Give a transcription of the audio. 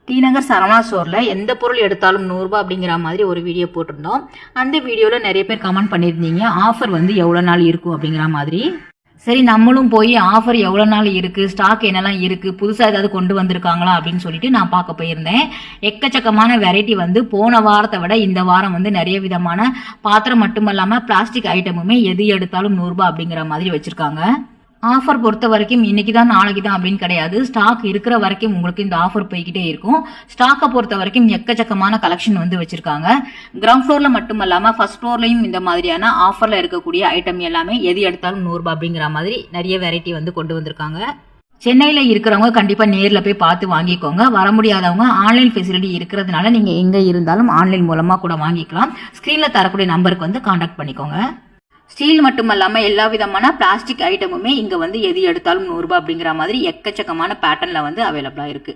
D நகர் சரவணா ஸ்டோரில் எந்த பொருள் எடுத்தாலும் 100 ரூபாய் அப்படிங்கிற மாதிரி ஒரு வீடியோ போட்டிருந்தோம். அந்த வீடியோவில் நிறைய பேர் கமெண்ட் பண்ணியிருந்தீங்க, ஆஃபர் வந்து எவ்வளோ நாள் இருக்கும் அப்படிங்கிற மாதிரி. சரி, நம்மளும் போய் ஆஃபர் எவ்வளோ நாள் இருக்குது, ஸ்டாக் என்னெல்லாம் இருக்குது, புதுசாக ஏதாவது கொண்டு வந்திருக்காங்களா அப்படின்னு சொல்லிட்டு நான் பார்க்க போயிருந்தேன். எக்கச்சக்கமான வெரைட்டி வந்து போன வாரத்தை விட இந்த வாரம் வந்து நிறைய விதமான பாத்திரம் மட்டும் இல்லாமல் பிளாஸ்டிக் ஐட்டமுமே எது எடுத்தாலும் 100 ரூபாய் அப்படிங்கிற மாதிரி வச்சுருக்காங்க. ஆஃபர் பொறுத்த வரைக்கும் இன்னைக்கு தான் நாளைக்கு தான் அப்படின்னு கிடையாது. ஸ்டாக் இருக்கிற வரைக்கும் உங்களுக்கு இந்த ஆஃபர் போய்கிட்டே இருக்கும். ஸ்டாக்கை பொறுத்த வரைக்கும் எக்கச்சக்கமான கலெக்ஷன் வந்து வச்சிருக்காங்க. கிரவுண்ட் ஃப்ளோர்ல மட்டும் இல்லாம ஃபர்ஸ்ட் ஃப்ளோர்லயும் இந்த மாதிரியான ஆஃபர்ல இருக்கக்கூடிய ஐட்டம் எல்லாமே எது எடுத்தாலும் 100 ரூபாய் அப்படிங்கிற மாதிரி நிறைய வெரைட்டி வந்து கொண்டு வந்திருக்காங்க. சென்னையில இருக்கிறவங்க கண்டிப்பா நேர்ல போய் பார்த்து வாங்கிக்கோங்க. வர முடியாதவங்க ஆன்லைன் ஃபெசிலிட்டி இருக்கிறதுனால நீங்க எங்க இருந்தாலும் ஆன்லைன் மூலமா கூட வாங்கிக்கலாம். ஸ்கிரீன்ல தரக்கூடிய நம்பருக்கு வந்து கான்டாக்ட் பண்ணிக்கோங்க. ஸ்டீல் மட்டும் இல்லாம எல்லா விதமான பிளாஸ்டிக் ஐட்டமுமே இங்க வந்து எது எடுத்தாலும் 100 ரூபாய் அப்படிங்கிற மாதிரி எக்கச்சக்கமான பேட்டர்ன்ல வந்து அவைலபிளா இருக்கு.